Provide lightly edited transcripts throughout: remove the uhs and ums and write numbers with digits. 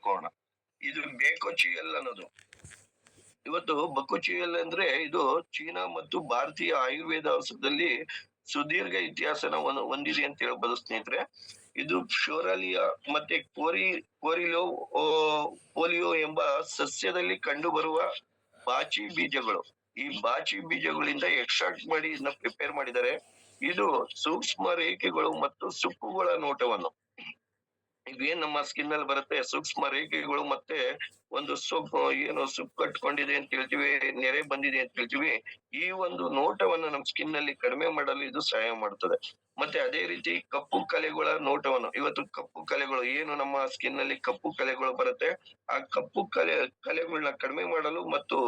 ತಿಳ್ಕೊಳ್ಳೋಣ. ಇದು ಬೇಕೋಚಿಯಲ್ ಅನ್ನೋದು. ಇವತ್ತು ಬಕುಚಿಯಲ್ ಅಂದ್ರೆ ಇದು ಚೀನಾ ಮತ್ತು ಭಾರತೀಯ ಆಯುರ್ವೇದ ಔಷಧದಲ್ಲಿ ಸುದೀರ್ಘ ಇತಿಹಾಸನ ಹೊಂದಿದೆ ಅಂತ ಹೇಳ್ಬೋದು ಸ್ನೇಹಿತರೆ. ಇದು ಶೋರಾಲಿಯಾ ಮತ್ತೆ ಕೋರಿಲೋ ಆ, ಪೋಲಿಯೋ ಎಂಬ ಸಸ್ಯದಲ್ಲಿ ಕಂಡುಬರುವ ಬಾಚಿ ಬೀಜಗಳು. ಈ ಬಾಚಿ ಬೀಜಗಳಿಂದ ಎಕ್ಸ್ಟ್ರಾಕ್ಟ್ ಮಾಡಿ ಇದನ್ನ ಪ್ರಿಪೇರ್ ಮಾಡಿದ್ದಾರೆ. ಇದು ಸೂಕ್ಷ್ಮ ರೇಖೆಗಳು ಮತ್ತು ಸುಕ್ಕುಗಳ ನೋಟವನ್ನು, ಇವೇನ್ ನಮ್ಮ ಸ್ಕಿನ್ ಅಲ್ಲಿ ಬರುತ್ತೆ ಸೂಕ್ಷ್ಮ ರೇಖೆಗಳು ಮತ್ತೆ ಒಂದು ಸೊಪ್ಪು ಏನು ಸುಕ್ಕು ಕಟ್ಕೊಂಡಿದೆ ಅಂತ ಹೇಳ್ತೀವಿ, ನೆರೆ ಬಂದಿದೆ ಅಂತ ಹೇಳ್ತೀವಿ. ಈ ಒಂದು ನೋಟವನ್ನು ನಮ್ಮ ಸ್ಕಿನ್ ನಲ್ಲಿ ಕಡಿಮೆ ಮಾಡಲು ಇದು ಸಹಾಯ ಮಾಡ್ತದೆ. ಮತ್ತೆ ಅದೇ ರೀತಿ ಕಪ್ಪು ಕಲೆಗಳ ನೋಟವನ್ನು, ಇವತ್ತು ಕಪ್ಪು ಕಲೆಗಳು ಏನು ನಮ್ಮ ಸ್ಕಿನ್ ನಲ್ಲಿ ಕಪ್ಪು ಕಲೆಗಳು ಬರುತ್ತೆ, ಆ ಕಪ್ಪು ಕಲೆಗಳನ್ನ ಕಡಿಮೆ ಮಾಡಲು ಮತ್ತು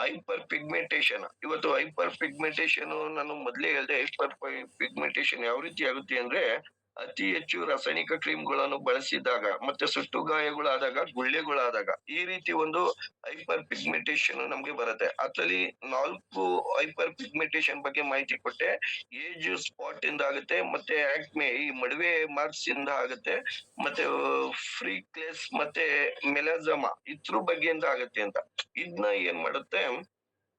ಹೈಪರ್ ಪಿಗ್ಮೆಂಟೇಶನ್, ಇವತ್ತು ಹೈಪರ್ ಪಿಗ್ಮೆಂಟೇಶನ್ ನಾನು ಮೊದ್ಲೇ ಹೇಳ್ದೆ. ಹೈಪರ್ ಪಿಗ್ಮೆಂಟೇಶನ್ ಯಾವ ರೀತಿ ಆಗುತ್ತೆ ಅಂದ್ರೆ, ಅತಿ ಹೆಚ್ಚು ರಾಸಾಯನಿಕ ಕ್ರೀಮ್ಗಳನ್ನು ಬಳಸಿದಾಗ ಮತ್ತೆ ಸುಟ್ಟು ಗಾಯಗಳಾದಾಗ ಗುಳ್ಳೆಗಳಾದಾಗ ಈ ರೀತಿ ಒಂದು ಹೈಪರ್ ಪಿಗ್ಮೆಂಟೇಶನ್ ನಮ್ಗೆ ಬರುತ್ತೆ. ಅದ್ರಲ್ಲಿ 4 ಹೈಪರ್ ಪಿಗ್ಮೆಂಟೇಶನ್ ಬಗ್ಗೆ ಮಾಹಿತಿ ಕೊಟ್ಟೆ. ಏಜ್ ಸ್ಪಾಟ್ ಇಂದ ಆಗುತ್ತೆ, ಮತ್ತೆ ಆಕ್ನೆ ಈ ಮಡುವೆ ಮಾರ್ಕ್ಸ್ ಇಂದ ಆಗುತ್ತೆ, ಮತ್ತೆ ಫ್ರೀಕ್ಲೆಸ್ ಮತ್ತೆ ಮೆಲಾಜಮಾ ಇದ್ರ ಬಗ್ಗೆಯಿಂದ ಆಗುತ್ತೆ ಅಂತ. ಇದನ್ನ ಏನ್ ಮಾಡುತ್ತೆ,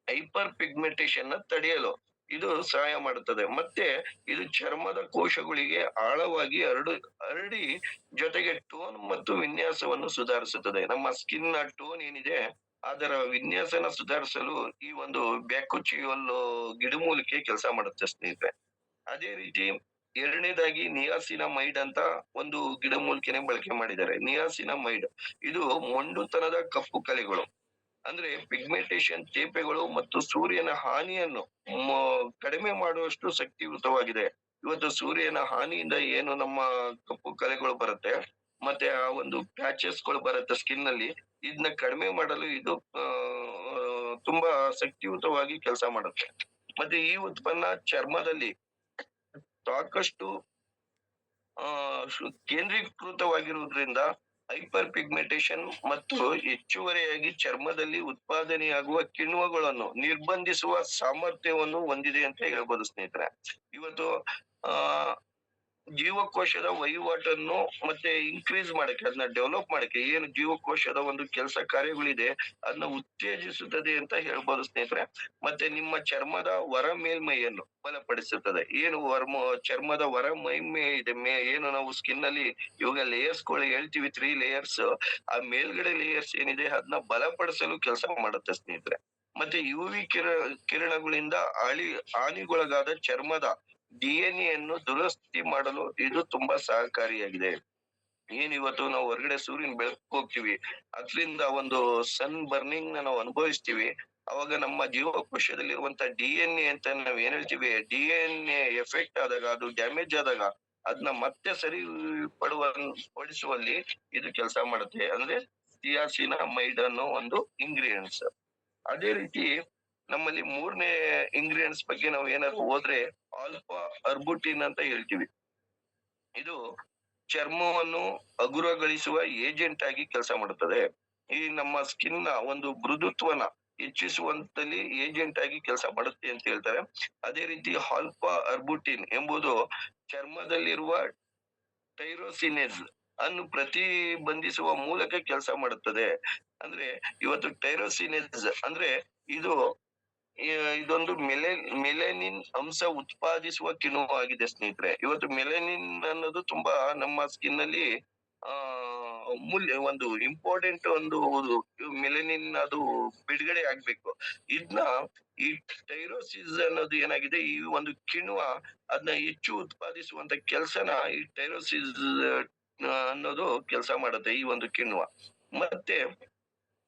ಹೈಪರ್ ಪಿಗ್ಮೆಂಟೇಶನ್ ನ ತಡೆಯಲು ಇದು ಸಹಾಯ ಮಾಡುತ್ತದೆ. ಮತ್ತೆ ಇದು ಚರ್ಮದ ಕೋಶಗಳಿಗೆ ಆಳವಾಗಿ ಹರಡಿ ಜೊತೆಗೆ ಟೋನ್ ಮತ್ತು ವಿನ್ಯಾಸವನ್ನು ಸುಧಾರಿಸುತ್ತದೆ. ನಮ್ಮ ಸ್ಕಿನ್ ನ ಟೋನ್ ಏನಿದೆ ಅದರ ವಿನ್ಯಾಸನ ಸುಧಾರಿಸಲು ಈ ಒಂದು ಬ್ಯಾಕುಚಿಯಲ್ ಗಿಡಮೂಲಿಕೆ ಕೆಲಸ ಮಾಡುತ್ತೆ ಸ್ನೇಹಿತರೆ. ಅದೇ ರೀತಿ ಎರಡನೇದಾಗಿ ನಿಯಾಸಿನಮೈಡ್ ಅಂತ ಒಂದು ಗಿಡಮೂಲಿಕೆನೆ ಬಳಕೆ ಮಾಡಿದ್ದಾರೆ. ನಿಯಾಸಿನಮೈಡ್ ಇದು ಮೊಂಡುತನದ ಕಪ್ಪು ಕಲೆಗಳು, ಅಂದ್ರೆ ಪಿಗ್ಮೆಂಟೇಶನ್ ತೇಪೆಗಳು ಮತ್ತು ಸೂರ್ಯನ ಹಾನಿಯನ್ನು ಕಡಿಮೆ ಮಾಡುವಷ್ಟು ಶಕ್ತಿಯುತವಾಗಿದೆ. ಇವತ್ತು ಸೂರ್ಯನ ಹಾನಿಯಿಂದ ಏನು ನಮ್ಮ ಕಪ್ಪು ಕಲೆಗಳು ಬರುತ್ತೆ ಮತ್ತೆ ಆ ಒಂದು ಪ್ಯಾಚಸ್ ಗಳು ಬರುತ್ತೆ ಸ್ಕಿನ್ ನಲ್ಲಿ, ಇದನ್ನ ಕಡಿಮೆ ಮಾಡಲು ಇದು ತುಂಬಾ ಶಕ್ತಿಯುತವಾಗಿ ಕೆಲಸ ಮಾಡುತ್ತೆ. ಮತ್ತೆ ಈ ಉತ್ಪನ್ನ ಚರ್ಮದಲ್ಲಿ ಸಾಕಷ್ಟು ಆ ಕೇಂದ್ರೀಕೃತವಾಗಿರುವುದರಿಂದ ಹೈಪರ್ ಪಿಗ್ಮೆಂಟೇಶನ್ ಮತ್ತು ಹೆಚ್ಚುವರಿಯಾಗಿ ಚರ್ಮದಲ್ಲಿ ಉತ್ಪಾದನೆಯಾಗುವ ಕಿಣ್ವಗಳನ್ನು ನಿರ್ಬಂಧಿಸುವ ಸಾಮರ್ಥ್ಯವನ್ನು ಹೊಂದಿದೆ ಅಂತ ಹೇಳ್ಬೋದು ಸ್ನೇಹಿತರೆ. ಇವತ್ತು ಆ ಜೀವಕೋಶದ ವಹಿವಾಟನ್ನು ಮತ್ತೆ ಇನ್ಕ್ರೀಸ್ ಮಾಡಕ್ಕೆ, ಅದನ್ನ ಡೆವಲಪ್ ಮಾಡಕ್ಕೆ, ಏನು ಜೀವಕೋಶದ ಒಂದು ಕೆಲಸ ಕಾರ್ಯಗಳಿದೆ ಅದನ್ನ ಉತ್ತೇಜಿಸುತ್ತದೆ ಅಂತ ಹೇಳ್ಬೋದು ಸ್ನೇಹಿತರೆ. ಮತ್ತೆ ನಿಮ್ಮ ಚರ್ಮದ ಹೊರ ಮೇಲ್ಮೈಯನ್ನು ಬಲಪಡಿಸುತ್ತದೆ. ಏನು ಚರ್ಮದ ಹೊರ ಮೈಮೈ ಇದೆ, ಏನು ನಾವು ಸ್ಕಿನ್ ಅಲ್ಲಿ ಇವಾಗ ಲೇಯರ್ಸ್ ಗಳು ಹೇಳ್ತೀವಿ 3 ಲೇಯರ್ಸ್, ಆ ಮೇಲ್ಗಡೆ ಲೇಯರ್ಸ್ ಏನಿದೆ ಅದನ್ನ ಬಲಪಡಿಸಲು ಕೆಲಸ ಮಾಡುತ್ತೆ ಸ್ನೇಹಿತರೆ. ಮತ್ತೆ ಕಿರಣಗಳಿಂದ ಹಾನಿಗೊಳಗಾದ ಚರ್ಮದ DNA ಯನ್ನು ದುರಸ್ತಿ ಮಾಡಲು ಇದು ತುಂಬಾ ಸಹಕಾರಿಯಾಗಿದೆ. ಏನ್ ಇವತ್ತು ನಾವು ಹೊರಗಡೆ ಸೂರ್ಯನ ಬೆಳಕು ಹೋಗ್ತೀವಿ, ಅದ್ರಿಂದ ಒಂದು ಸನ್ ಬರ್ನಿಂಗ್ ನ ನಾವು ಅನುಭವಿಸ್ತೀವಿ. ಅವಾಗ ನಮ್ಮ ಜೀವಕೋಶದಲ್ಲಿರುವಂತ DNA ಅಂತ ನಾವ್ ಏನ್ ಹೇಳ್ತೀವಿ, DNA ಎಫೆಕ್ಟ್ ಆದಾಗ, ಅದು ಡ್ಯಾಮೇಜ್ ಆದಾಗ ಅದನ್ನ ಮತ್ತೆ ಸರಿ ಪಡಿಸುವಲ್ಲಿ ಇದು ಕೆಲಸ ಮಾಡುತ್ತೆ. ಅಂದ್ರೆ ಸಿಯಾಸಿನಮೈಡ್ ಅನ್ನೋ ಒಂದು ಇಂಗ್ರೀಡಿಯೆಂಟ್ಸ್. ಅದೇ ರೀತಿ ನಮ್ಮಲ್ಲಿ ಮೂರನೇ ಇಂಗ್ರೀಡಿಯೆಂಟ್ಸ್ ಬಗ್ಗೆ ನಾವು ಏನಾದ್ರು ಹೋದ್ರೆ ಆಲ್ಫಾ ಅರ್ಬುಟಿನ್ ಅಂತ ಹೇಳ್ತೀವಿ. ಇದು ಚರ್ಮವನ್ನು ಹಗುರಗೊಳಿಸುವ ಏಜೆಂಟ್ ಆಗಿ ಕೆಲಸ ಮಾಡುತ್ತದೆ. ಈ ನಮ್ಮ ಸ್ಕಿನ್ ನ ಒಂದು ಮೃದುತ್ವನ ಹೆಚ್ಚಿಸುವಂತಲ್ಲಿ ಏಜೆಂಟ್ ಆಗಿ ಕೆಲಸ ಮಾಡುತ್ತೆ ಅಂತ ಹೇಳ್ತಾರೆ. ಅದೇ ರೀತಿ ಆಲ್ಫಾ ಅರ್ಬುಟಿನ್ ಎಂಬುದು ಚರ್ಮದಲ್ಲಿರುವ ಟೈರೋಸಿನೇಸ್ ಅನ್ನು ಪ್ರತಿಬಂಧಿಸುವ ಮೂಲಕ ಕೆಲಸ ಮಾಡುತ್ತದೆ. ಅಂದ್ರೆ ಇವತ್ತು ಟೈರೋಸಿನೇಸ್ ಅಂದ್ರೆ ಇದು ಇದೊಂದು ಮೆಲೆನಿನ್ ಅಂಶ ಉತ್ಪಾದಿಸುವ ಕಿಣ್ವವಾಗಿದೆ ಸ್ನೇಹಿತರೆ. ಇವತ್ತು ಮೆಲೆನಿನ್ ಅನ್ನೋದು ತುಂಬಾ ನಮ್ಮ ಸ್ಕಿನ್ ಅಲ್ಲಿ ಆ ಒಂದು ಇಂಪಾರ್ಟೆಂಟ್ ಒಂದು ಮೆಲೆನಿನ್ ಅದು ಬಿಡುಗಡೆ ಆಗ್ಬೇಕು. ಇದನ್ನ ಈ ಟೈರೋಸಿಸ್ ಅನ್ನೋದು ಏನಾಗಿದೆ, ಈ ಒಂದು ಕಿಣ್ವ ಅದನ್ನ ಹೆಚ್ಚು ಉತ್ಪಾದಿಸುವಂತ ಕೆಲ್ಸನ ಈ ಟೈರೋಸಿಸ್ ಅನ್ನೋದು ಕೆಲಸ ಮಾಡುತ್ತೆ, ಈ ಒಂದು ಕಿಣ್ವ. ಮತ್ತೆ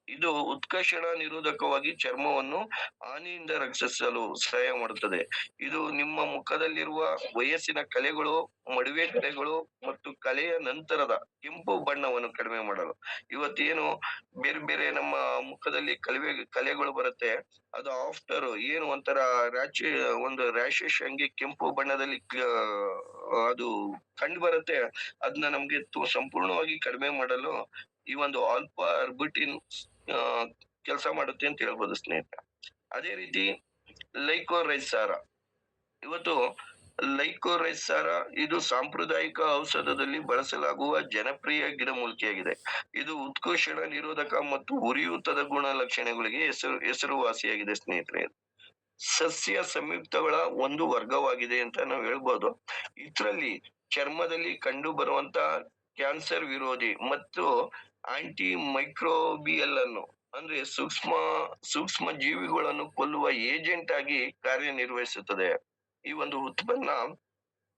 ಇದು ಉತ್ಕರ್ಷಣ ನಿರೋಧಕವಾಗಿ ಚರ್ಮವನ್ನು ಹಾನಿಯಿಂದ ರಕ್ಷಿಸಲು ಸಹಾಯ ಮಾಡುತ್ತದೆ. ಇದು ನಿಮ್ಮ ಮುಖದಲ್ಲಿರುವ ವಯಸ್ಸಿನ ಕಲೆಗಳು, ಮಡುವೆ ಕಲೆಗಳು ಮತ್ತು ಕಲೆಯ ನಂತರದ ಕೆಂಪು ಬಣ್ಣವನ್ನು ಕಡಿಮೆ ಮಾಡಲು. ಇವತ್ತೇನು ಬೇರೆ ಬೇರೆ ನಮ್ಮ ಮುಖದಲ್ಲಿ ಕಲೆಗಳು ಬರುತ್ತೆ, ಅದು ಆಫ್ಟರ್ ಏನು ಒಂಥರ ಒಂದು ರ್ಯಾಶಸ್ ಹಂಗೆ ಕೆಂಪು ಬಣ್ಣದಲ್ಲಿ ಅದು ಕಂಡು ಬರುತ್ತೆ, ಅದನ್ನ ನಮ್ಗೆ ಸಂಪೂರ್ಣವಾಗಿ ಕಡಿಮೆ ಮಾಡಲು ಈ ಒಂದು ಆಲ್ಫಾ ಅರ್ಬುಟಿನ್ ಕೆಲಸ ಮಾಡುತ್ತೆ ಅಂತ ಹೇಳ್ಬೋದು ಸ್ನೇಹಿತರೆ. ಅದೇ ರೀತಿ ಲೈಕೋರೈಸಾರ, ಇವತ್ತು ಲೈಕೋರೈಸಾರ ಇದು ಸಾಂಪ್ರದಾಯಿಕ ಔಷಧದಲ್ಲಿ ಬಳಸಲಾಗುವ ಜನಪ್ರಿಯ ಗಿಡಮೂಲಿಕೆಯಾಗಿದೆ. ಇದು ಉತ್ಕೋಷಣ ನಿರೋಧಕ ಮತ್ತು ಉರಿಯೂತದ ಗುಣಲಕ್ಷಣಗಳಿಗೆ ಹೆಸರುವಾಸಿಯಾಗಿದೆ ಸ್ನೇಹಿತರೆ. ಸಸ್ಯ ಸಂಯುಕ್ತಗಳ ಒಂದು ವರ್ಗವಾಗಿದೆ ಅಂತ ನಾವು ಹೇಳ್ಬೋದು. ಇದ್ರಲ್ಲಿ ಚರ್ಮದಲ್ಲಿ ಕಂಡು ಬರುವಂತ ಕ್ಯಾನ್ಸರ್ ವಿರೋಧಿ ಮತ್ತು ಆಂಟಿ ಮೈಕ್ರೋಬಿಯಲ್ ಅನ್ನು ಅಂದ್ರೆ ಸೂಕ್ಷ್ಮ ಜೀವಿಗಳನ್ನು ಕೊಲ್ಲುವ ಏಜೆಂಟ್ ಆಗಿ ಕಾರ್ಯನಿರ್ವಹಿಸುತ್ತದೆ. ಈ ಒಂದು ಉತ್ಪನ್ನ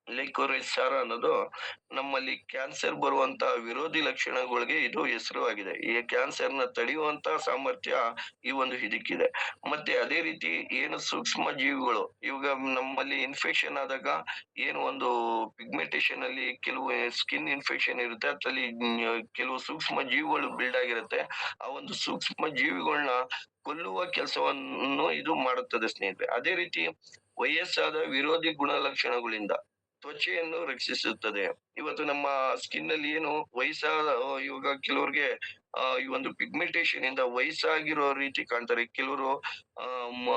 ಲೈಕೋರೈಸ್ ಅನ್ನೋದು ನಮ್ಮಲ್ಲಿ ಕ್ಯಾನ್ಸರ್ ಬರುವಂತ ವಿರೋಧಿ ಲಕ್ಷಣಗಳಿಗೆ ಇದು ಹೆಸರುವಾಗಿದೆ. ಈ ಕ್ಯಾನ್ಸರ್‌ನ ತಡೆಯುವಂತ ಸಾಮರ್ಥ್ಯ ಈ ಒಂದು ಇದಕ್ಕಿದೆ. ಮತ್ತೆ ಅದೇ ರೀತಿ ಏನು ಸೂಕ್ಷ್ಮ ಜೀವಿಗಳು ಇವಾಗ ನಮ್ಮಲ್ಲಿ ಇನ್ಫೆಕ್ಷನ್ ಆದಾಗ ಏನು ಒಂದು ಪಿಗ್ಮೆಂಟೇಶನ್ ಅಲ್ಲಿ ಕೆಲವು ಸ್ಕಿನ್ ಇನ್ಫೆಕ್ಷನ್ ಇರುತ್ತೆ. ಅದ್ರಲ್ಲಿ ಕೆಲವು ಸೂಕ್ಷ್ಮ ಜೀವಿಗಳು ಬಿಲ್ಡ್ ಆಗಿರುತ್ತೆ. ಆ ಒಂದು ಸೂಕ್ಷ್ಮ ಜೀವಿಗಳನ್ನ ಕೊಲ್ಲುವ ಕೆಲಸವನ್ನು ಇದು ಮಾಡುತ್ತದೆ ಸ್ನೇಹಿತರೆ. ಅದೇ ರೀತಿ ವಯಸ್ಸಾದ ವಿರೋಧಿ ಗುಣಲಕ್ಷಣಗಳಿಂದ ತ್ವಚೆಯನ್ನು ರಕ್ಷಿಸುತ್ತದೆ. ಇವತ್ತು ನಮ್ಮ ಸ್ಕಿನ್ ಅಲ್ಲಿ ಏನು ವಯಸ್ಸಾದ ಇವಾಗ ಕೆಲವ್ರಿಗೆ ಈ ಒಂದು ಪಿಗ್ಮೆಂಟೇಶನ್ ಇಂದ ವಯಸ್ಸಾಗಿರೋ ರೀತಿ ಕಾಣ್ತಾರೆ. ಕೆಲವರು ಆ ಮ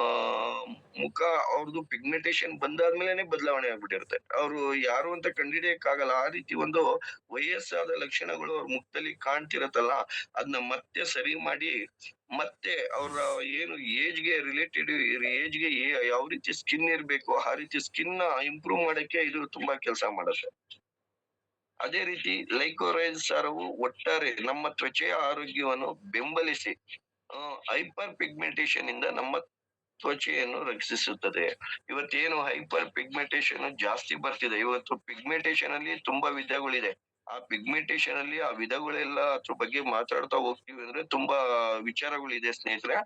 ಮುಖ ಅವ್ರದ್ದು ಪಿಗ್ಮೆಂಟೇಶನ್ ಬಂದಾದ್ಮೇಲೆನೆ ಬದಲಾವಣೆ ಆಗ್ಬಿಟ್ಟಿರುತ್ತೆ. ಅವ್ರು ಯಾರು ಅಂತ ಕಂಡಿಡಿಯಕ್ಕಾಗಲ್ಲ. ಆ ರೀತಿ ಒಂದು ವಯಸ್ಸಾದ ಲಕ್ಷಣಗಳು ಅವ್ರ ಮುಖದಲ್ಲಿ ಕಾಣ್ತಿರತ್ತಲ್ಲ, ಅದನ್ನ ಮತ್ತೆ ಸರಿ ಮಾಡಿ ಮತ್ತೆ ಅವ್ರ ಏನು ಏಜ್‌ಗೆ ರಿಲೇಟೆಡ್ ಏಜ್‌ಗೆ ಯಾವ ರೀತಿ ಸ್ಕಿನ್ ಇರ್ಬೇಕು, ಆ ರೀತಿ ಸ್ಕಿನ್‌ನ ಇಂಪ್ರೂವ್ ಮಾಡಕ್ಕೆ ಇದು ತುಂಬಾ ಕೆಲ್ಸ ಮಾಡುತ್ತೆ. ಅದೇ ರೀತಿ ಲೈಕೋರೈಸ್ ಸಾರವು ಒಟ್ಟಾರೆ ನಮ್ಮ ತ್ವಚೆಯ ಆರೋಗ್ಯವನ್ನು ಬೆಂಬಲಿಸಿ ಹೈಪರ್ ಪಿಗ್ಮೆಂಟೇಶನ್ ಇಂದ ನಮ್ಮ ತ್ವಚೆಯನ್ನು ರಕ್ಷಿಸುತ್ತದೆ. ಇವತ್ತೇನು ಹೈಪರ್ ಪಿಗ್ಮೆಂಟೇಶನ್ ಜಾಸ್ತಿ ಬರ್ತಿದೆ. ಇವತ್ತು ಪಿಗ್ಮೆಂಟೇಶನ್ ಅಲ್ಲಿ ತುಂಬಾ ವಿಧಗಳಿದೆ. ಆ ಪಿಗ್ಮೆಂಟೇಶನ್ ಅಲ್ಲಿ ಆ ವಿಧಗಳೆಲ್ಲ ಅದ್ರ ಬಗ್ಗೆ ಮಾತಾಡ್ತಾ ಹೋಗ್ತೀವಿ ಅಂದ್ರೆ ತುಂಬಾ ವಿಚಾರಗಳಿದೆ ಸ್ನೇಹಿತರೆ.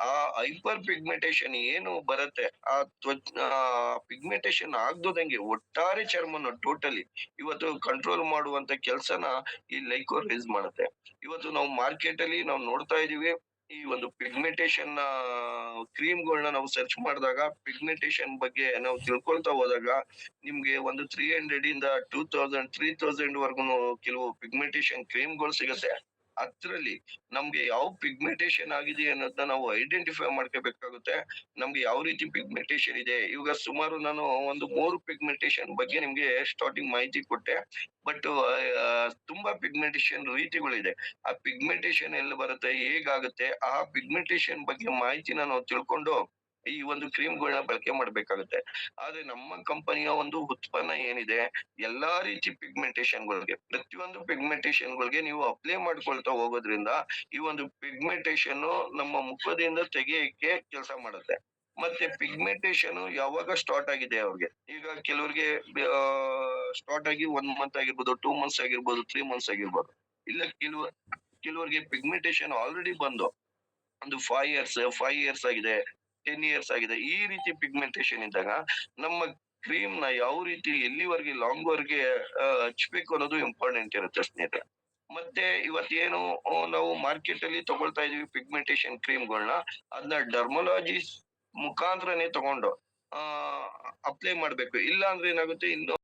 ಆ ಹೈಪರ್ ಪಿಗ್ಮೆಂಟೇಶನ್ ಏನು ಬರುತ್ತೆ, ಆ ಪಿಗ್ಮೆಂಟೇಶನ್ ಆಗ್ದೋದಂಗೆ ಒಟ್ಟಾರೆ ಚರ್ಮನ ಟೋಟಲಿ ಇವತ್ತು ಕಂಟ್ರೋಲ್ ಮಾಡುವಂತ ಕೆಲ್ಸನ ಈ ಲೈಕೋರೈಸ್ ಮಾಡುತ್ತೆ. ಇವತ್ತು ನಾವು ಮಾರ್ಕೆಟ್ ಅಲ್ಲಿ ನಾವು ನೋಡ್ತಾ ಇದೀವಿ. ಈ ಒಂದು ಪಿಗ್ಮೆಂಟೇಶನ್ ಕ್ರೀಮ್‌ಗಳ್ನ ನಾವು ಸರ್ಚ್ ಮಾಡಿದಾಗ ಪಿಗ್ಮೆಂಟೇಶನ್ ಬಗ್ಗೆ ನಾವು ತಿಳ್ಕೊಳ್ತಾ ಹೋದಾಗ ನಿಮ್ಗೆ ಒಂದು 300 ಇಂದ 2000, 3000 ವರ್ಗುನು ಕೆಲವು ಪಿಗ್ಮೆಂಟೇಶನ್ ಕ್ರೀಮ್‌ಗಳು ಸಿಗತ್ತೆ. ಅದ್ರಲ್ಲಿ ನಮ್ಗೆ ಯಾವ ಪಿಗ್ಮೆಂಟೇಶನ್ ಆಗಿದೆ ಅನ್ನೋದನ್ನ ನಾವು ಐಡೆಂಟಿಫೈ ಮಾಡ್ಕೋಬೇಕಾಗುತ್ತೆ. ನಮ್ಗೆ ಯಾವ ರೀತಿ ಪಿಗ್ಮೆಂಟೇಶನ್ ಇದೆ. ಇವಾಗ ಸುಮಾರು ನಾನು ಒಂದು 3 ಪಿಗ್ಮೆಂಟೇಶನ್ ಬಗ್ಗೆ ನಿಮ್ಗೆ ಸ್ಟಾರ್ಟಿಂಗ್ ಮಾಹಿತಿ ಕೊಟ್ಟೆ. ಬಟ್ ತುಂಬಾ ಪಿಗ್ಮೆಂಟೇಶನ್ ರೀತಿಗಳಿದೆ. ಆ ಪಿಗ್ಮೆಂಟೇಶನ್ ಎಲ್ಲಿ ಬರುತ್ತೆ, ಹೇಗಾಗುತ್ತೆ, ಆ ಪಿಗ್ಮೆಂಟೇಶನ್ ಬಗ್ಗೆ ಮಾಹಿತಿನ ನಾವು ತಿಳ್ಕೊಂಡು ಈ ಒಂದು ಕ್ರೀಮ್‌ಗಳ್ನ ಬಳಕೆ ಮಾಡ್ಬೇಕಾಗುತ್ತೆ. ಆದ್ರೆ ನಮ್ಮ ಕಂಪನಿಯ ಒಂದು ಉತ್ಪನ್ನ ಏನಿದೆ, ಎಲ್ಲಾ ರೀತಿ ಪಿಗ್ಮೆಂಟೇಶನ್‌ಗಳ್ಗೆ ಪ್ರತಿಯೊಂದು ಪಿಗ್ಮೆಂಟೇಶನ್‌ಗಳ್ಗೆ ನೀವು ಅಪ್ಲೈ ಮಾಡ್ಕೊಳ್ತಾ ಹೋಗೋದ್ರಿಂದ ಈ ಒಂದು ಪಿಗ್ಮೆಂಟೇಶನ್ನು ನಮ್ಮ ಮುಖದಿಂದ ತೆಗೆಯಕ್ಕೆ ಕೆಲ್ಸ ಮಾಡುತ್ತೆ. ಮತ್ತೆ ಪಿಗ್ಮೆಂಟೇಶನ್ ಯಾವಾಗ ಸ್ಟಾರ್ಟ್ ಆಗಿದೆ ಅವ್ರಿಗೆ. ಈಗ ಕೆಲವ್ರಿಗೆ ಸ್ಟಾರ್ಟ್ ಆಗಿ 1 ಮಂತ್ ಆಗಿರ್ಬೋದು, 2 ಮಂತ್ಸ್ ಆಗಿರ್ಬೋದು, 3 ಮಂತ್ಸ್ ಆಗಿರ್ಬೋದು. ಇಲ್ಲ ಕೆಲವರಿಗೆ ಪಿಗ್ಮೆಂಟೇಶನ್ ಆಲ್ರೆಡಿ ಬಂದು ಒಂದು 5 ಇಯರ್ಸ್ ಆಗಿದೆ, 10 ಇಯರ್ಸ್ ಆಗಿದೆ. ಈ ರೀತಿ ಪಿಗ್ಮೆಂಟೇಶನ್ ಇದ್ದಾಗ ನಮ್ಮ ಕ್ರೀಮ್‌ನ ಯಾವ ರೀತಿ ಎಲ್ಲಿವರೆಗೆ ಲಾಂಗ್‌ವರೆಗೆ ಹಚ್ಬೇಕು ಅನ್ನೋದು ಇಂಪಾರ್ಟೆಂಟ್ ಇರುತ್ತೆ ಸ್ನೇಹಿತರೆ. ಮತ್ತೆ ಇವತ್ತೇನು ನಾವು ಮಾರ್ಕೆಟ್ ಅಲ್ಲಿ ತಗೊಳ್ತಾ ಇದೀವಿ ಪಿಗ್ಮೆಂಟೇಶನ್ ಕ್ರೀಮ್‌ಗಳ್ನ, ಅದನ್ನ ಡರ್ಮಲಾಜಿಸ್ಟ್ ಮುಖಾಂತರನೇ ತಗೊಂಡು ಆ ಅಪ್ಲೈ ಮಾಡ್ಬೇಕು. ಇಲ್ಲ ಅಂದ್ರೆ ಏನಾಗುತ್ತೆ